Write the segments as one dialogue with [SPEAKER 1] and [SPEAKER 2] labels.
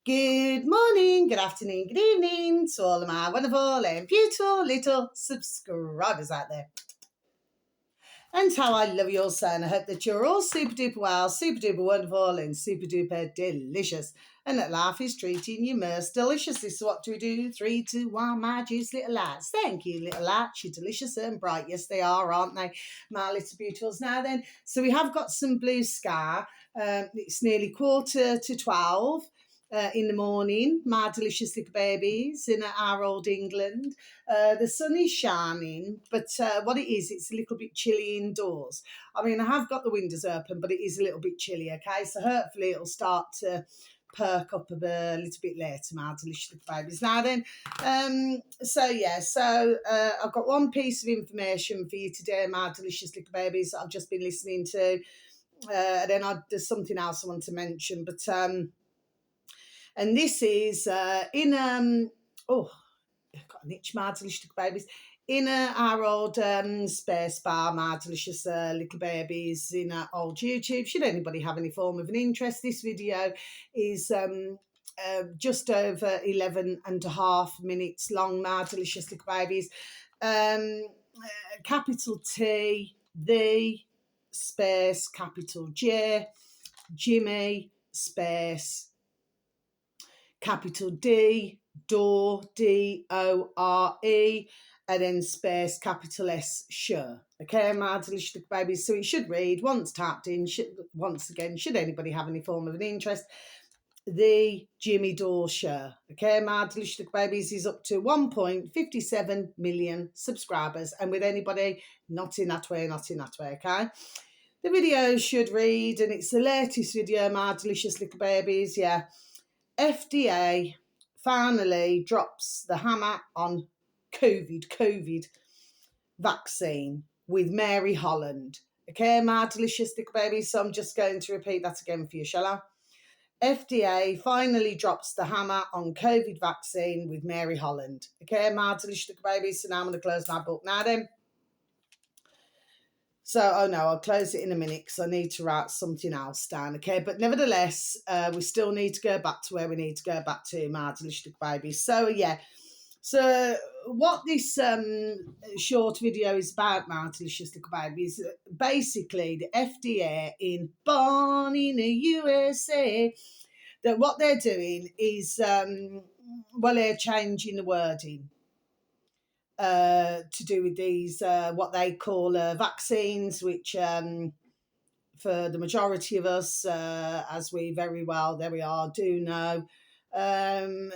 [SPEAKER 1] Good morning, good afternoon, good evening to all of my wonderful and beautiful little subscribers out there. And how I love you all, so, and I hope that you're all super duper well, super duper wonderful, and super duper delicious. And that life is treating you most delicious. This is what we do. 3, 2, 1, my juice, little lights. Thank you, little lights. You're delicious and bright. Yes, they are, aren't they? My little beautifuls. Now then, so we have got some blue sky. It's nearly 11:45. In the morning, my delicious little babies in our old England. The sun is shining, but what it is, it's a little bit chilly indoors. I mean, I have got the windows open, but it is a little bit chilly, okay? So hopefully it'll start to perk up a little bit later, my delicious little babies. Now then, so I've got one piece of information for you today, my delicious little babies, that I've just been listening to. And then there's something else I want to mention, but... and this is I've got an itch, my delicious little babies. In our old space bar, my delicious little babies in old YouTube. Should anybody have any form of an interest, this video is just over 11 and a half minutes long, my delicious little babies. Capital T, the space, capital J, Jimmy, space, capital D, Dore, D-O-R-E, and then space, capital S, sure. Okay, my delicious little babies. So it should read, once tapped in, once again, should anybody have any form of an interest, the Jimmy Dore Show. Okay, my delicious little babies is up to 1.57 million subscribers. And with anybody, not in that way, okay? The video should read, and it's the latest video, my delicious little babies, yeah. FDA finally drops the hammer on COVID vaccine with Mary Holland. Okay, my delicious little babies. So I'm just going to repeat that again for you, shall I? FDA finally drops the hammer on COVID vaccine with Mary Holland. Okay, my delicious little babies. So now I'm going to close my book now then. So, I'll close it in a minute because I need to write something else down, okay? But nevertheless, we still need to go back to where we need to go back to, my delicious little babies. So, yeah. So, what this short video is about, my delicious little babies, basically the FDA in born in the USA, that what they're doing is, they're changing the wording. To do with these, what they call vaccines, which for the majority of us, as we very well, there we are, do know, they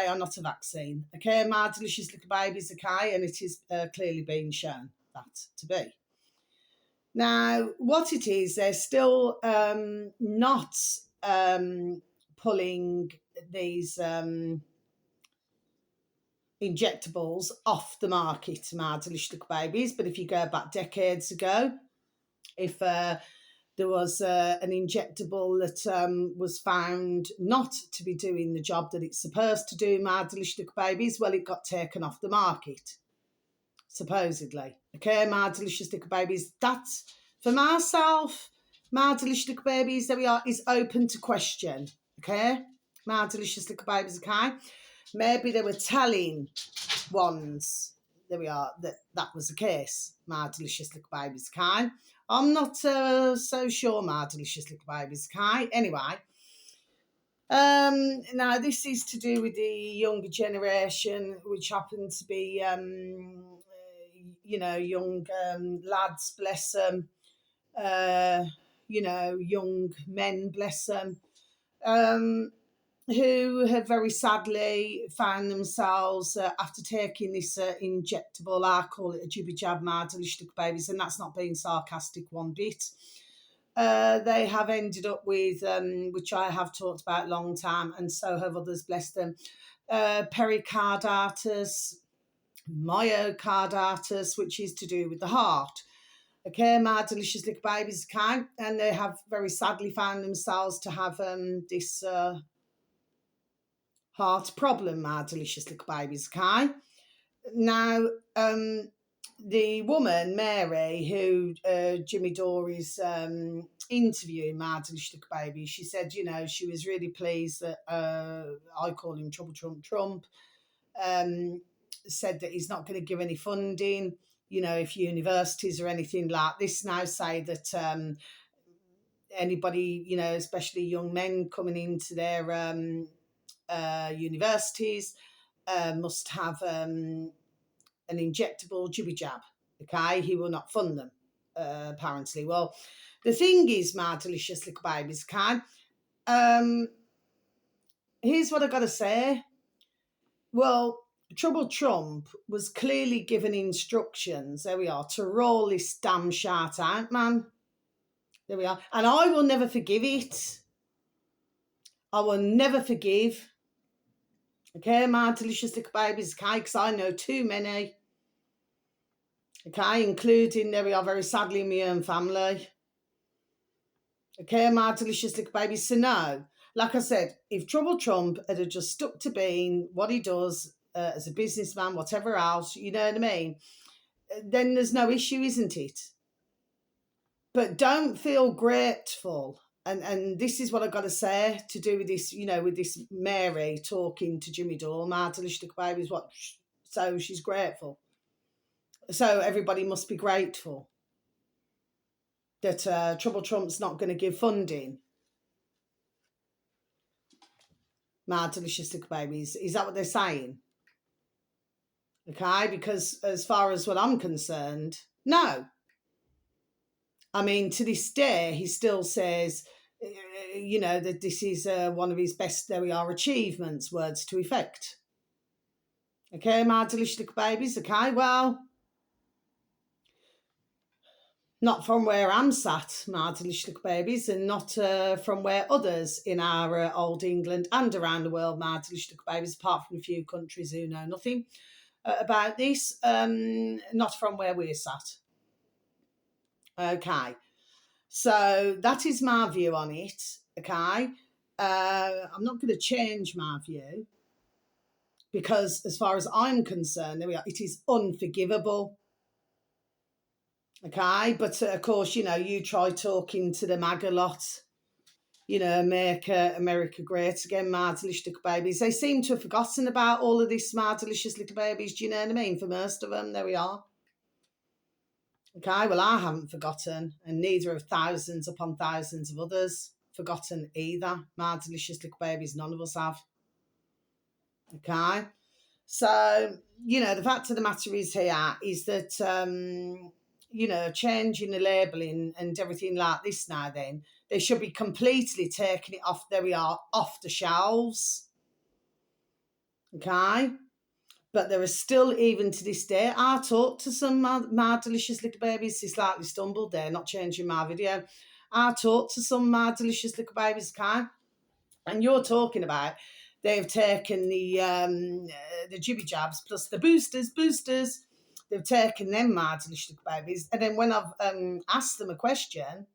[SPEAKER 1] are not a vaccine. Okay, my delicious little babies, okay, and it is clearly being shown that to be. Now, what it is, they're still not pulling these injectables off the market, my delicious little babies. But if you go back decades ago, if there was an injectable that was found not to be doing the job that it's supposed to do, my delicious little babies, well, it got taken off the market, supposedly. Okay, my delicious little babies, that's for myself, my delicious little babies, there we are, is open to question. Okay, my delicious little babies, okay. Maybe they were telling ones, there we are, that was the case, my delicious little babies, okay? I'm not so sure, my delicious little babies, okay? Anyway, now this is to do with the younger generation, which happen to be, young lads, bless them, young men, bless them, who have very sadly found themselves, after taking this injectable, I call it a jibby jab, my delicious little babies, and that's not being sarcastic one bit. They have ended up with, which I have talked about a long time, and so have others, bless them, pericarditis, myocarditis, which is to do with the heart. Okay, my delicious little babies, okay, and they have very sadly found themselves to have this heart problem, my delicious little babies, okay? Now, the woman, Mary, who Jimmy Dory's interviewing Martin Baby, she said, she was really pleased that I call him Trouble Trump, said that he's not going to give any funding. If universities or anything like this now say that anybody, especially young men coming into their universities, must have an injectable jibby jab. Okay, he will not fund them, apparently. Well, the thing is, my delicious little babies, okay, here's what I got to say. Well, Trouble Trump was clearly given instructions, there we are, to roll this damn shart out, man. There we are. And I will never forgive it. I will never forgive. Okay, my delicious little babies, okay, because I know too many. Okay, including, there we are, very sadly, my own family. Okay, my delicious little babies. So no, like I said, if Trouble Trump had just stuck to being what he does as a businessman, whatever else, you know what I mean, then there's no issue, isn't it? But don't feel grateful. And this is what I got to say to do with this, with this Mary talking to Jimmy Dore, my delicious little babies, so she's grateful. So everybody must be grateful that Trouble Trump's not going to give funding. My delicious little babies. Is that what they're saying? Okay, because as far as what I'm concerned, no. I mean, to this day, he still says, that this is one of his best, there we are, achievements, words to effect. Okay, my delicious little babies. Okay, well, not from where I'm sat, my delicious little babies, and not from where others in our old England and around the world, my delicious little babies, apart from a few countries who know nothing about this, not from where we're sat. Okay, so that is my view on it. Okay, I'm not going to change my view because, as far as I'm concerned, there we are. It is unforgivable. Okay, but of course, you try talking to the MAGA lot. America great again, my delicious little babies. They seem to have forgotten about all of this, my delicious little babies. Do you know what I mean? For most of them, there we are. Okay, well, I haven't forgotten, and neither have thousands upon thousands of others forgotten either. My delicious little babies, none of us have. Okay, so, the fact of the matter is here is that, changing the labelling and everything like this now, then, they should be completely taking it off, there we are, off the shelves. Okay? But there are still, even to this day, I talked to some my delicious little babies. They slightly stumbled there, not changing my video. I talked to some my delicious little babies, okay? And you're talking about they've taken the jibby jabs plus the boosters. They've taken them, my delicious little babies. And then when I've asked them a question,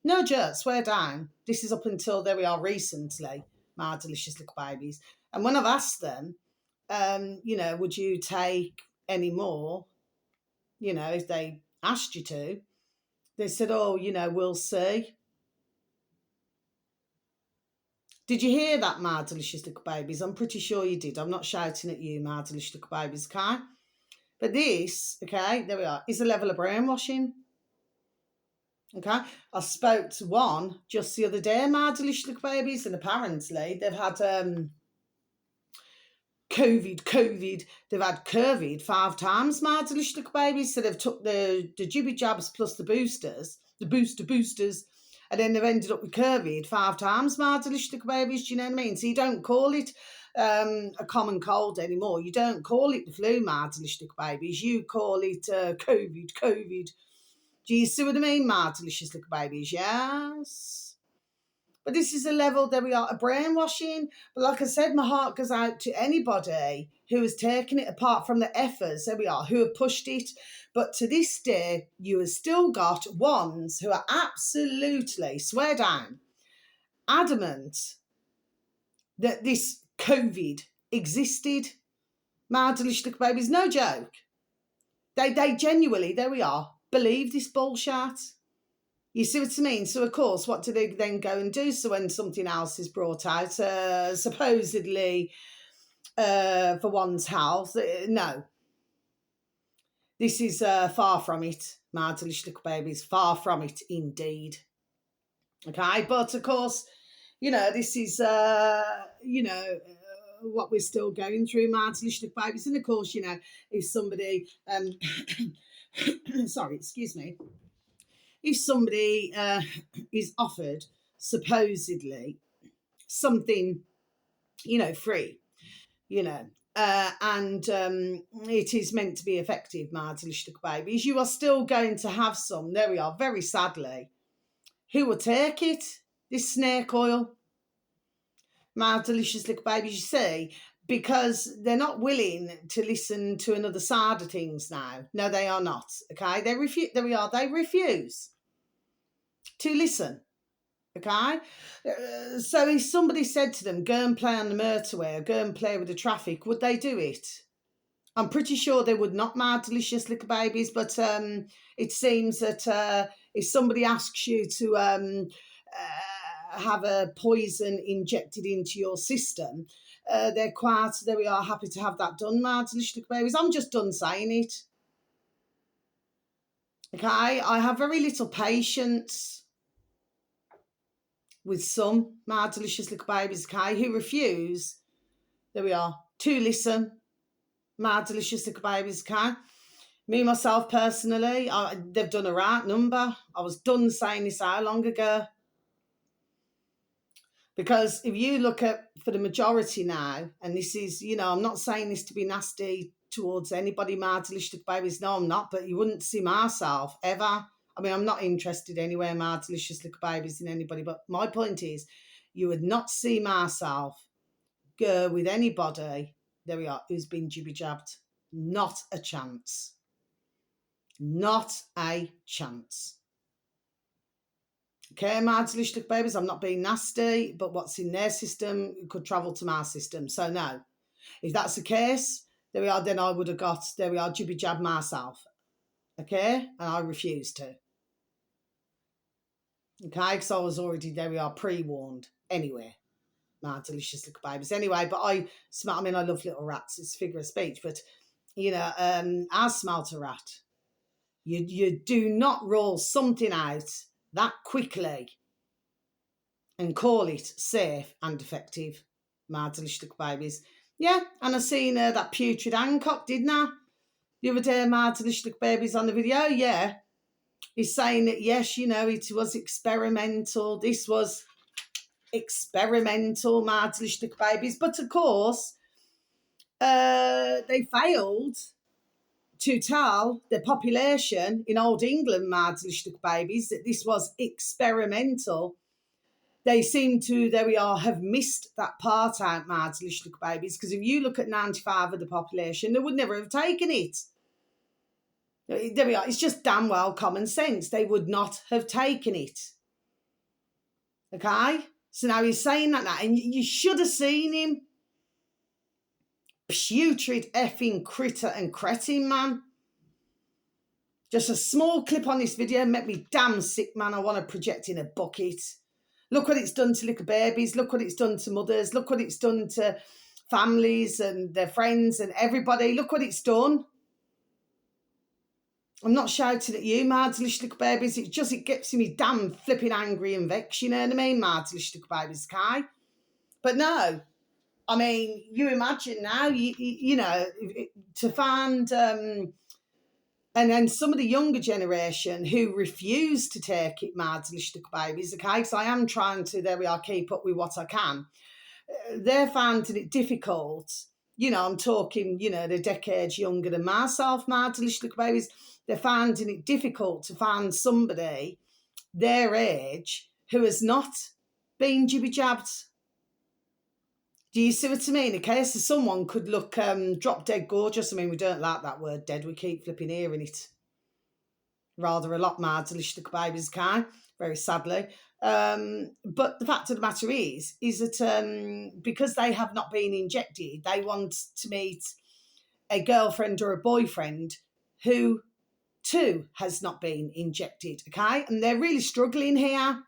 [SPEAKER 1] no joke, swear down. This is up until there we are recently, my delicious little babies. And when I've asked them, would you take any more, if they asked you to, they said, oh, we'll see. Did you hear that, my delicious little babies? I'm pretty sure you did. I'm not shouting at you, my delicious little babies, okay? But this, okay, there we are, is a level of brainwashing. Okay, I spoke to one just the other day, my delicious little babies, and apparently they've had COVID. They've had COVID 5 times, my delicious little babies. So they've took the jibby jabs plus the boosters, and then they've ended up with COVID 5 times, my delicious little babies. Do you know what I mean? So you don't call it a common cold anymore. You don't call it the flu, my delicious little babies. You call it COVID. Do you see what I mean, my delicious little babies? Yes. But this is a level that we are, a brainwashing. But like I said, my heart goes out to anybody who has taken it, apart from the effers, there we are, who have pushed it. But to this day, you have still got ones who are absolutely, swear down, adamant that this COVID existed. My delicious little babies, no joke. They genuinely, there we are, believe this bullshit. You see what I mean? So, of course, what do they then go and do? So when something else is brought out, supposedly for one's health, no. This is far from it, my delicious little babies. Far from it, indeed. Okay, but of course, this is, what we're still going through, my delicious little babies. And of course, if somebody, sorry, excuse me, if somebody is offered supposedly something, free, and it is meant to be effective, my delicious little babies, you are still going to have some, there we are, very sadly, who will take it, this snake oil, my delicious little babies, you see, because they're not willing to listen to another side of things now. No, they are not, okay? They refuse, there we are, they refuse to listen. Okay, so if somebody said to them, go and play on the motorway or go and play with the traffic, would they do it? I'm pretty sure they would not, my delicious little babies, but it seems that if somebody asks you to have a poison injected into your system, they're quite, there we are, happy to have that done, my delicious little babies. I'm just done saying it. Okay, I have very little patience with some, my delicious little babies, okay, who refuse, there we are, to listen, my delicious little babies, okay. Me, myself, personally, they've done a right number. I was done saying this how long ago? Because if you look at, for the majority now, and this is, I'm not saying this to be nasty towards anybody, my delicious little babies, no, I'm not, but you wouldn't see myself ever. I mean, I'm not interested anywhere, my delicious little babies, in anybody, but my point is, you would not see myself go with anybody, there we are, who's been jibby-jabbed. Not a chance. Not a chance. Okay, my delicious little babies, I'm not being nasty, but what's in their system could travel to my system. So no, if that's the case, there we are, then I would have got, there we are, jibby-jab myself. Okay, and I refused to. Okay, because I was already, there we are, pre-warned. Anyway, my delicious little babies. Anyway, but I love little rats. It's a figure of speech. But, I smelt a rat. You do not roll something out that quickly and call it safe and effective, my delicious little babies. Yeah, and I seen that putrid Hancock, didn't I? The other day, my delicious little babies on the video, yeah. He's saying that, yes, it was experimental. This was experimental, my delicious little babies. But, of course, they failed to tell the population in Old England, my delicious little babies, that this was experimental. They seem to, there we are, have missed that part out, my delicious little babies, because if you look at 95 of the population, they would never have taken it. There we are. It's just damn well common sense. They would not have taken it. Okay? So now he's saying that now, and you should have seen him. Putrid effing critter and cretin, man. Just a small clip on this video made me damn sick, man. I want to project in a bucket. Look what it's done to little babies. Look what it's done to mothers. Look what it's done to families and their friends and everybody. Look what it's done. I'm not shouting at you, my delicious little babies. It gets me damn flipping angry and vexed, you know what I mean, my delicious little babies, Kai. But no, I mean, you imagine now, to find, and then some of the younger generation who refuse to take it, my delicious little babies, okay, because I am trying to, there we are, keep up with what I can. They're finding it difficult. I'm talking, they're decades younger than myself, my delicious little babies. They're finding it difficult to find somebody their age who has not been jibby-jabbed. Do you see what I mean? Okay, so someone could look drop dead gorgeous. I mean, we don't like that word dead. We keep flipping hearing it rather a lot, my delicious little babies, okay? Very sadly. But the fact of the matter is that because they have not been injected, they want to meet a girlfriend or a boyfriend who too has not been injected, okay? And they're really struggling here.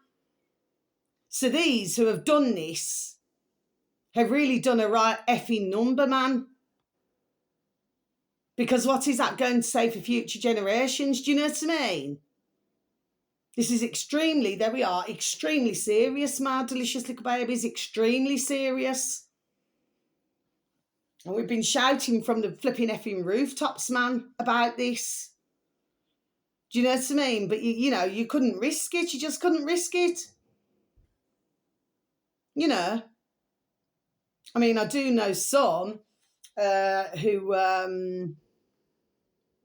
[SPEAKER 1] So these who have done this have really done a right effing number, man. Because what is that going to say for future generations? Do you know what I mean? This is extremely, there we are, extremely serious, my delicious little babies, extremely serious. And we've been shouting from the flipping effing rooftops, man, about this. Do you know what I mean? But, you know, you couldn't risk it. You just couldn't risk it. You know. I mean, I do know some who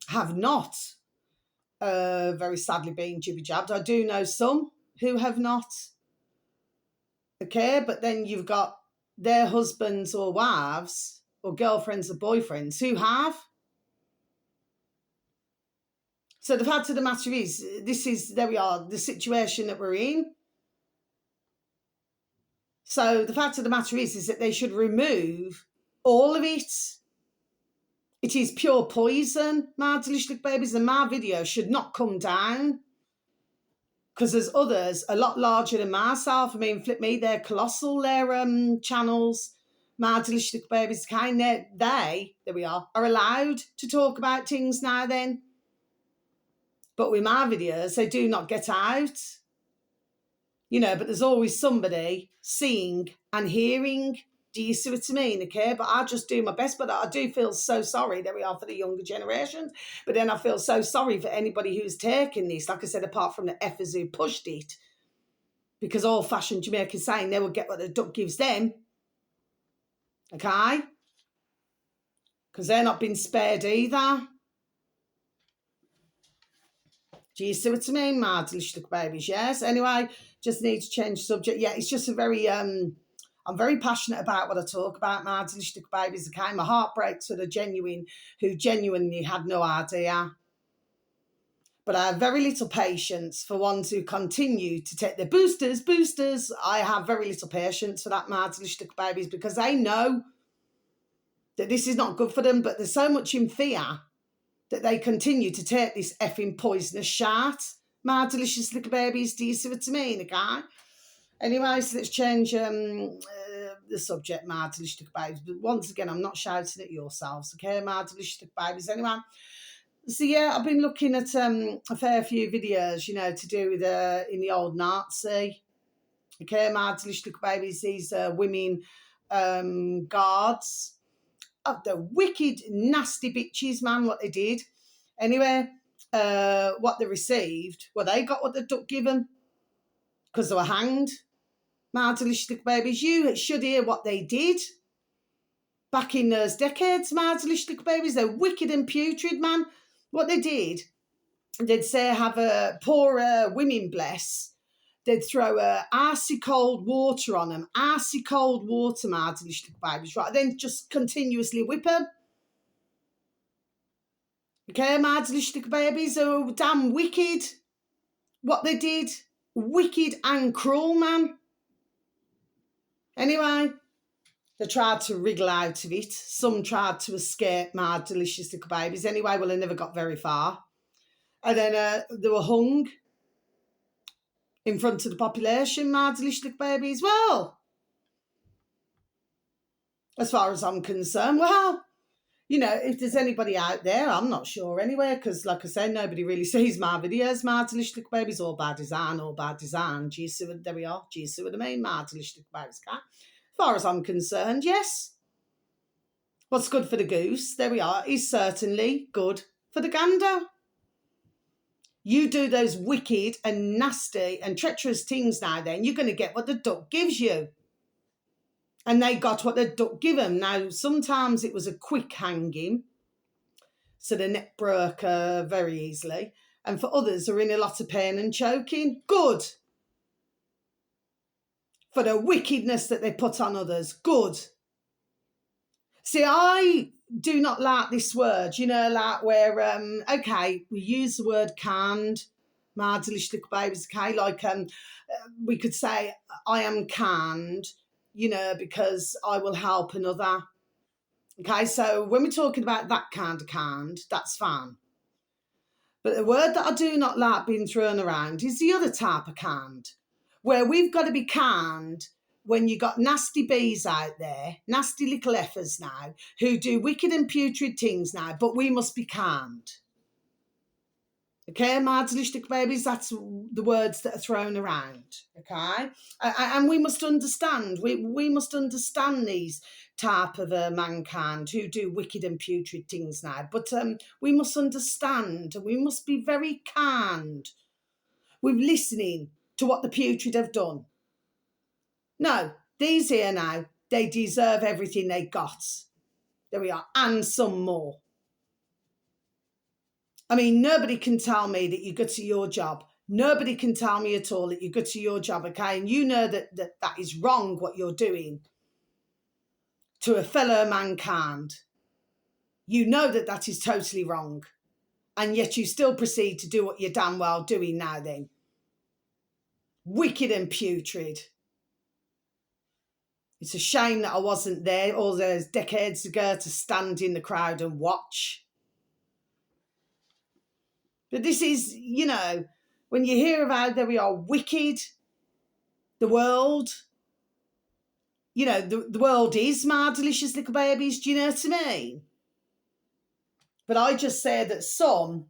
[SPEAKER 1] have not very sadly been jibby-jabbed. I do know some who have not. Okay, but then you've got their husbands or wives or girlfriends or boyfriends who have. So the fact of the matter is, this is, there we are, the situation that we're in. So the fact of the matter is that they should remove all of it. It is pure poison, my delicious little babies, and my video should not come down. Because there's others a lot larger than myself. I mean, flip me, they're colossal, their channels. My delicious little babies, kind of, there we are allowed to talk about things now then. But with my videos, they do not get out. You know, but there's always somebody seeing and hearing. Do you see what I mean? Okay, but I just do my best. But I do feel so sorry, there we are, for the younger generations. But then I feel so sorry for anybody who's taken this, like I said, apart from the effers who pushed it. Because old-fashioned Jamaicans saying they will get what the duck gives them. Okay? Because they're not being spared either. Do you see what I mean, my delicious little babies? Yes. Anyway, just need to change subject. Yeah, it's just a very, I'm very passionate about what I talk about, my delicious little babies. Okay, my heart breaks for the who genuinely had no idea. But I have very little patience for ones who continue to take their boosters. I have very little patience for that, my delicious little babies, because they know that this is not good for them, but there's so much in fear that they continue to take this effing poisonous shot. My delicious little babies, do you see what I mean, okay? Anyway, so let's change the subject, my delicious little babies. But once again, I'm not shouting at yourselves, okay, my delicious little babies. Anyway, so yeah, I've been looking at a fair few videos, you know, to do with in the old Nazi. Okay, my delicious little babies, these women guards. Oh, the wicked, nasty bitches, man, what they did. Anyway, what they received, well, they got what the duck given because they were hanged. My delicious little babies, you should hear what they did back in those decades, my delicious little babies. They're wicked and putrid, man. What they did, they'd say have a poor women bless. They'd throw icy cold water on them, icy cold water, my delicious little babies, right? Then just continuously whip them. Okay, my delicious little babies are damn wicked. What they did, wicked and cruel, man. Anyway, they tried to wriggle out of it. Some tried to escape, my delicious little babies. Anyway, well, they never got very far. And then they were hung in front of the population, my delicious little babies. Well, as far as I'm concerned, well, you know, if there's anybody out there, I'm not sure anyway, because like I said, nobody really sees my videos. My delicious little babies, all bad design, all bad design. Do you see what, there we are. Do you see what I mean? My delicious little babies, cat. As far as I'm concerned, yes. What's good for the goose, there we are, is certainly good for the gander. You do those wicked and nasty and treacherous things now then, you're going to get what the duck gives you. And they got what the duck gave them. Now, sometimes it was a quick hanging, so the neck broke very easily. And for others, are in a lot of pain and choking. Good. For the wickedness that they put on others. Good. See, I do not like this word, you know, like where, okay, we use the word canned, my delicious little babies, okay, like we could say, I am canned, you know, because I will help another. Okay, so when we're talking about that kind of canned, that's fine. But the word that I do not like being thrown around is the other type of canned, where we've got to be canned when you got nasty bees out there, nasty little effers now, who do wicked and putrid things now, but we must be canned. Okay, Marzlichtig babies, that's the words that are thrown around. Okay, and we must understand, we must understand these type of mankind who do wicked and putrid things now. But we must understand, and we must be very kind with listening to what the putrid have done. No, these here now, they deserve everything they got. There we are, and some more. I mean, nobody can tell me that you go to your job. Nobody can tell me at all that you go to your job, okay? And you know that is wrong, what you're doing to a fellow mankind. You know that is totally wrong. And yet you still proceed to do what you're damn well doing now then. Wicked and putrid. It's a shame that I wasn't there all those decades ago to stand in the crowd and watch. But this is, you know, when you hear about that we are wicked, the world, you know, the world is my delicious little babies, do you know what I mean? But I just say that some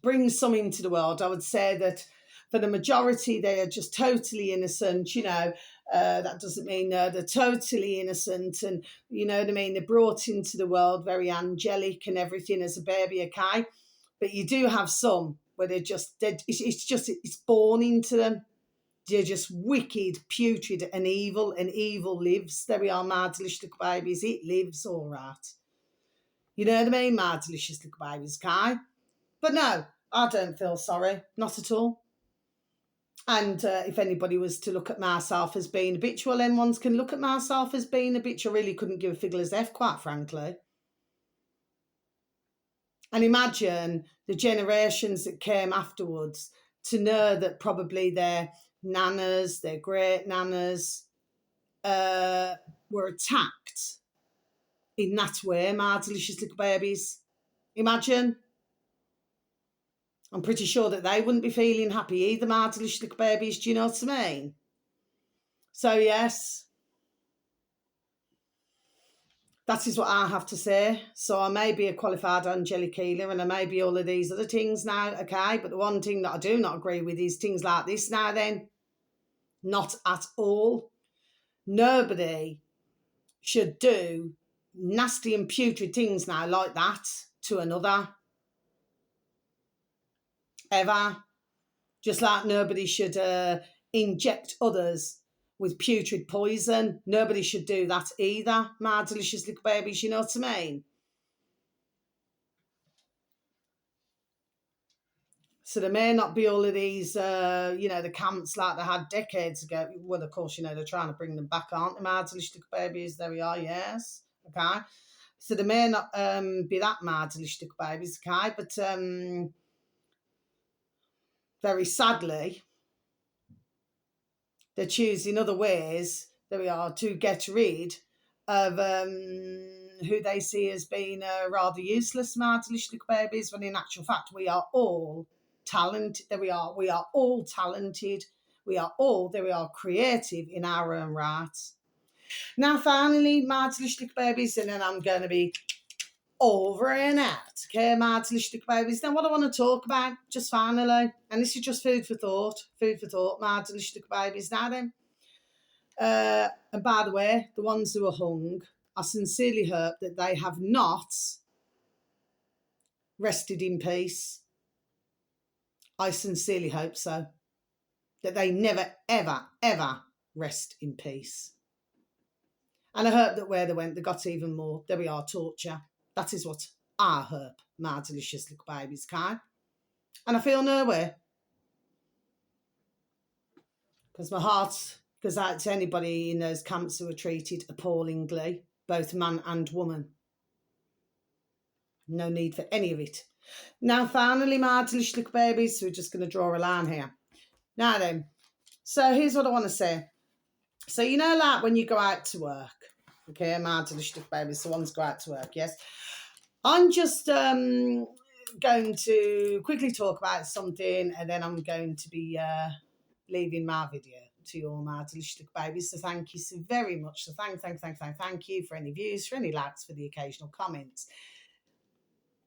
[SPEAKER 1] bring some into the world. I would say that for the majority, they are just totally innocent, you know. That doesn't mean they're totally innocent, and you know what I mean, they're brought into the world very angelic and everything as a baby, okay? But you do have some where it's born into them. They're just wicked, putrid and evil lives. There we are, my delicious little babies. It lives all right. You know what I mean, my delicious little babies, okay? But no, I don't feel sorry, not at all. And if anybody was to look at myself as being a bitch, well, then ones can look at myself as being a bitch. I really couldn't give a figure F, quite frankly. And imagine the generations that came afterwards to know that probably their nanas, their great nanas were attacked in that way, my delicious little babies. Imagine. I'm pretty sure that they wouldn't be feeling happy either, my delicious little babies. Do you know what I mean? So, yes, that is what I have to say. So I may be a qualified angelic healer and I may be all of these other things now, okay? But the one thing that I do not agree with is things like this now then. Not at all. Nobody should do nasty and putrid things now like that to another. Ever. Just like nobody should inject others with putrid poison. Nobody should do that either, my delicious little babies, you know what I mean? So there may not be all of these, you know, the camps like they had decades ago. Well, of course, you know, they're trying to bring them back, aren't they, my delicious little babies? There we are, yes. Okay. So there may not be that my delicious little babies, okay? But very sadly, they're choosing other ways, there we are, to get rid of who they see as being rather useless, my delicious little babies, when in actual fact we are all talented. There we are all talented. We are all, there we are, creative in our own right. Now finally, my delicious little babies, and then I'm going to be over and out. Okay, my delicious little babies. Now, what I want to talk about, just finally, and this is just food for thought, my delicious little babies. Now then, and by the way, the ones who are hung, I sincerely hope that they have not rested in peace. I sincerely hope so. That they never, ever, ever rest in peace. And I hope that where they went, they got even more. There we are, torture. That is what I hope, my delicious little babies, can. And I feel no way. Because my heart goes out to anybody in those camps who are treated appallingly, both man and woman. No need for any of it. Now, finally, my delicious little babies, so we're just going to draw a line here. Now then, so here's what I want to say. So, you know, like when you go out to work, okay, my delicious little babies, the ones go out to work, yes. I'm just, going to quickly talk about something, and then I'm going to be leaving my video to you all, my delicious little babies. So thank you so very much. So thank you for any views, for any likes, for the occasional comments.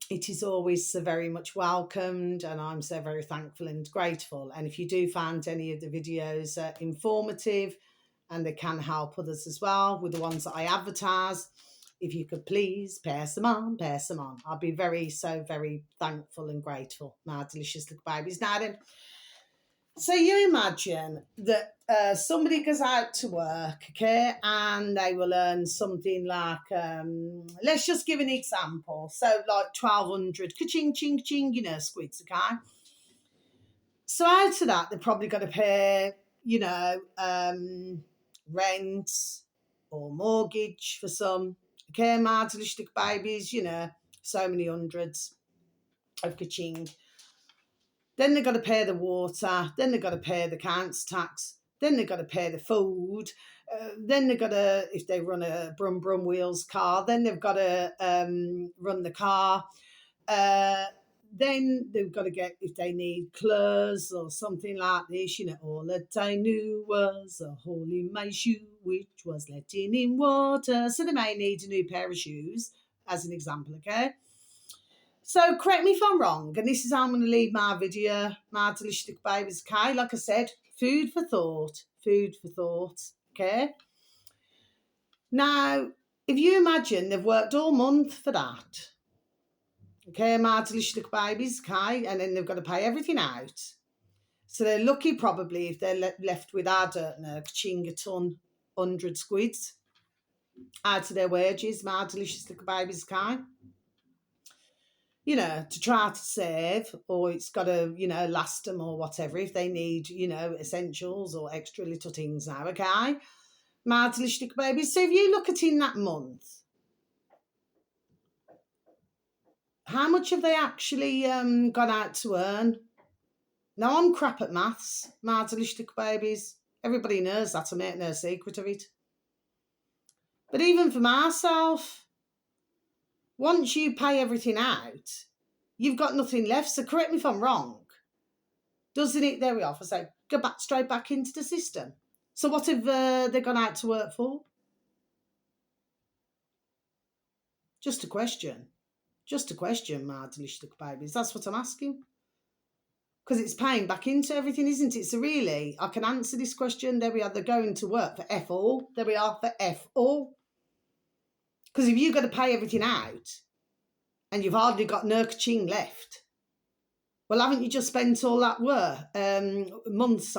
[SPEAKER 1] It is always so very much welcomed, and I'm so very thankful and grateful. And if you do find any of the videos informative and they can help others as well with the ones that I advertise, if you could please pass them on. I'll be very thankful and grateful, my delicious little babies. Now then, so you imagine that somebody goes out to work, okay, and they will earn something like, let's just give an example. So like 1,200, ka-ching, ching, ching, squids, okay? So out of that, they're probably got to pay, rent or mortgage for some, okay, my delicious babies, so many hundreds of ka-ching. Then they've got to pay the water. Then they've got to pay the council tax. Then they've got to pay the food. Then they've got to, if they run a brum wheels car, then they've got to run the car. Then they've got to get, if they need clothes or something like this, all that I knew was a hole in my shoe, which was letting in water. So they may need a new pair of shoes, as an example, okay? So correct me if I'm wrong, and this is how I'm going to leave my video, my delicious babies, okay? Like I said, food for thought, okay? Now, if you imagine they've worked all month for that, okay, my delicious babies, okay, and then they've got to pay everything out. So they're lucky probably if they're left with, I don't know, a ton, 100 squids out of their wages, my delicious babies, okay? To try to save, or it's got to, last them or whatever, if they need, essentials or extra little things now, okay? My delicious babies. So if you look at in that month, how much have they actually gone out to earn? Now, I'm crap at maths, my delicious babies. Everybody knows that. I make no secret of it. But even for myself, once you pay everything out, you've got nothing left. So correct me if I'm wrong. Doesn't it? There we are. So go back straight back into the system. So what have they gone out to work for? Just a question, my delicious babies. That's what I'm asking. Because it's paying back into everything, isn't it? So really, I can answer this question. There we are. They're going to work for F all. There we are, for F all. Because if you've got to pay everything out and you've hardly got no ka-ching left, well, haven't you just spent all that month,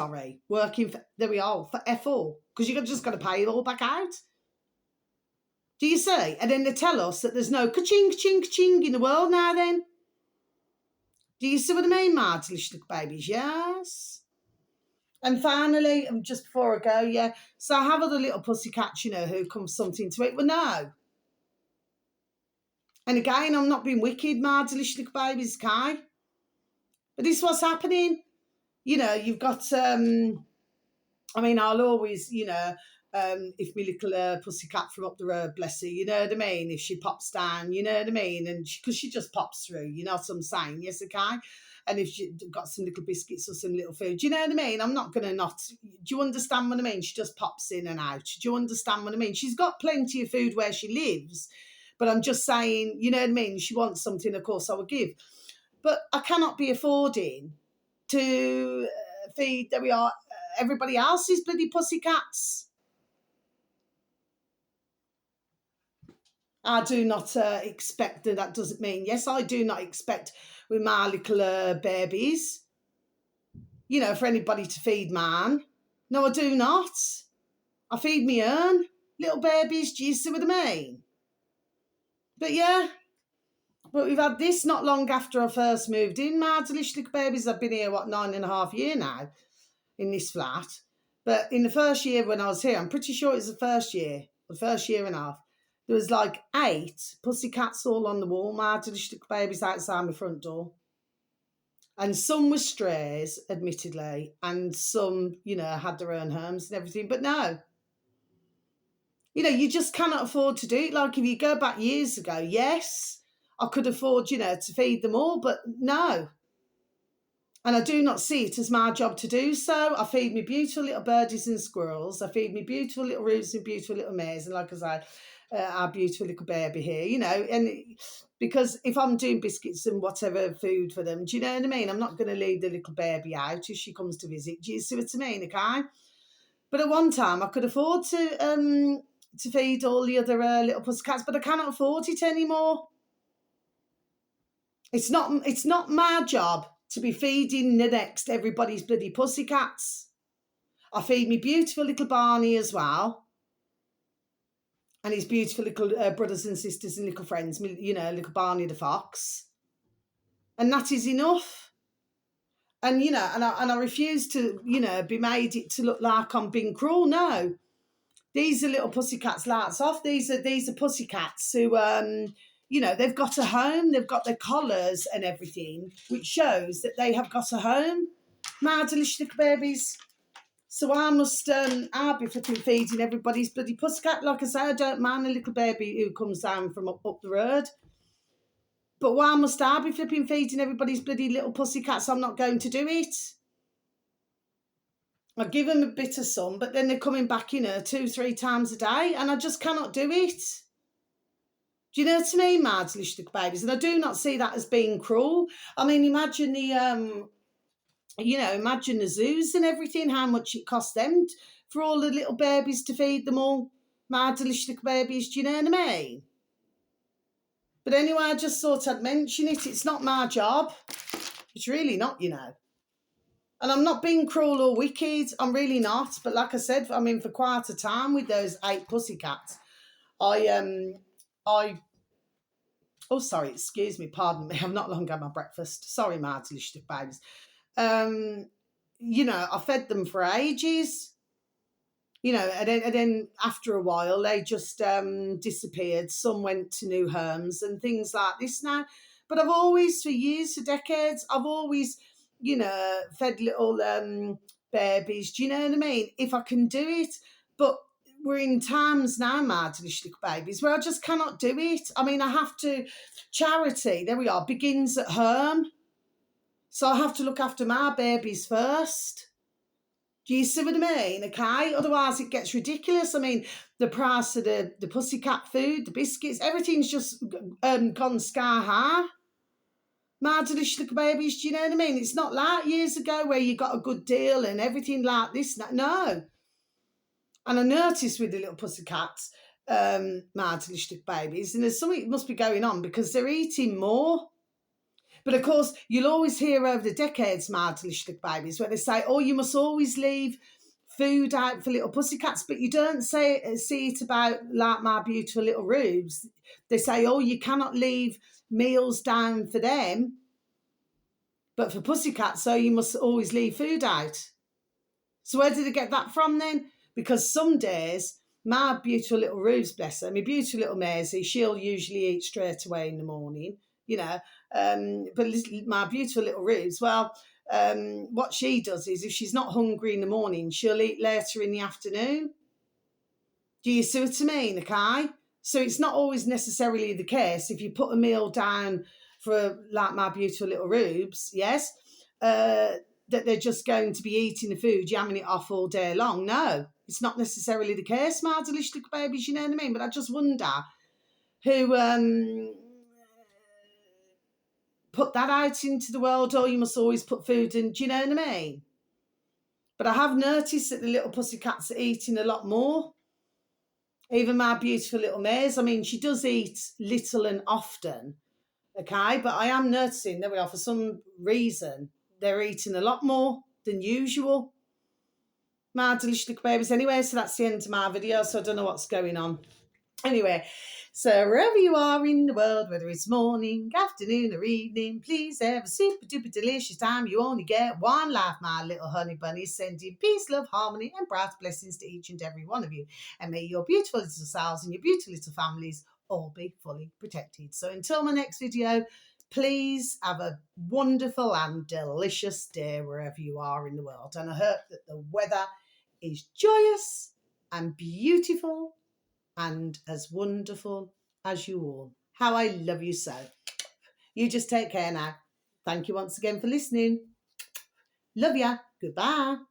[SPEAKER 1] working for, there we are, for F all? Because you've just got to pay it all back out. Do you see? And then they tell us that there's no ka-ching, ka-ching, ka-ching in the world now then. Do you see what I mean, my delicious babies? Yes. And finally, just before I go, yeah, so I have other little pussycats, who come something to eat. Well, no. And again, I'm not being wicked, my delicious babies, okay? But this is what's happening. You've got, I'll always, if my little pussycat from up the road, bless her, you know what I mean? If she pops down, you know what I mean? And because she just pops through, you know what I'm saying? Yes, okay? And if she got some little biscuits or some little food, do you know what I mean? I'm not going to not... Do you understand what I mean? She just pops in and out. Do you understand what I mean? She's got plenty of food where she lives, but I'm just saying, you know what I mean? She wants something, of course, I will give. But I cannot be affording to feed, there we are, everybody else's bloody pussycats. I do not expect that doesn't mean, yes, I do not expect with my little babies, for anybody to feed mine. No, I do not. I feed me own little babies, do you see what I mean? But yeah, but we've had this not long after I first moved in, my delicious babies. I've been here, 9.5 years now in this flat. But in the first year when I was here, I'm pretty sure it was the first year and a half, there was like 8 pussycats all on the wall, my delicious babies outside my front door. And some were strays, admittedly, and some, had their own homes and everything. But no, you just cannot afford to do it. Like if you go back years ago, yes, I could afford, to feed them all, but no. And I do not see it as my job to do so. I feed me beautiful little birdies and squirrels. I feed me beautiful little roos and beautiful little mares. And like I say, our beautiful little baby here, and because if I'm doing biscuits and whatever food for them, do you know what I mean? I'm not going to leave the little baby out if she comes to visit. Do you see what I mean? Okay. But at one time, I could afford to feed all the other little pussycats, but I cannot afford it anymore. It's not my job to be feeding the next everybody's bloody pussycats. I feed me beautiful little Barney as well, and his beautiful little brothers and sisters and little friends, little Barney the fox, and that is enough. And I refuse to be made it to look like I'm being cruel. No, these are little pussycats. Lights off. These are pussycats who they've got a home. They've got their collars and everything, which shows that they have got a home. My delicious little babies. So I'll be flipping feeding everybody's bloody pussycat. Like I say, I don't mind a little baby who comes down from up the road. But why must I be flipping feeding everybody's bloody little pussycats? I'm not going to do it. I give them a bit of some, but then they're coming back, 2-3 times a day, and I just cannot do it. Do you know what I mean, my delicious little babies? And I do not see that as being cruel. I mean, imagine imagine the zoos and everything, how much it costs them for all the little babies to feed them all. My delicious little babies, do you know what I mean? But anyway, I just thought I'd mention it. It's not my job. It's really not, And I'm not being cruel or wicked. I'm really not. But like I said, for quite a time with those 8 pussycats, excuse me, pardon me. I've not long had my breakfast. Sorry, my delicious babies. I fed them for ages. And then after a while, they just disappeared. Some went to new homes and things like this now. But I've always, for years, for decades, I've always, fed little babies. Do you know what I mean? If I can do it. But we're in times now, my delicious little babies, where I just cannot do it. I mean, I have to, charity, there we are, begins at home. So I have to look after my babies first. Do you see what I mean? Okay, otherwise it gets ridiculous. I mean, the price of the pussycat food, the biscuits, everything's just gone sky high. My delicious little babies, do you know what I mean? It's not like years ago where you got a good deal and everything like this. No. And I noticed with the little pussycats, my delicious little babies, and there's something that must be going on because they're eating more. But of course, you'll always hear over the decades, my delicious little babies, where they say, oh, you must always leave food out for little pussycats, but you don't see it about like my beautiful little rubes. They say, oh, you cannot leave meals down for them, but for pussycats, so you must always leave food out. So where did they get that from then? Because some days, my beautiful little rubes, bless her, my beautiful little Maisie, she'll usually eat straight away in the morning. But my beautiful little rubes, well, what she does is if she's not hungry in the morning, she'll eat later in the afternoon. Do you see what I mean? Okay, so it's not always necessarily the case if you put a meal down for like my beautiful little rubes, yes, that they're just going to be eating the food, yamming it off all day long. No, it's not necessarily the case, my delicious little babies, you know what I mean? But I just wonder who put that out into the world, or you must always put food in, do you know what I mean? But I have noticed that the little pussycats are eating a lot more. Even my beautiful little Maze, I mean, she does eat little and often, okay? But I am noticing, there we are, for some reason, they're eating a lot more than usual. My delicious little babies. Anyway, so that's the end of my video, so I don't know what's going on. Anyway, so wherever you are in the world, whether it's morning, afternoon or evening, please have a super duper delicious time. You only get one life, my little honey bunnies. Sending peace, love, harmony and bright blessings to each and every one of you. And may your beautiful little selves and your beautiful little families all be fully protected. So until my next video, please have a wonderful and delicious day wherever you are in the world. And I hope that the weather is joyous and beautiful and as wonderful as you all. How I love you so. You just take care now. Thank you once again for listening. Love ya. Goodbye.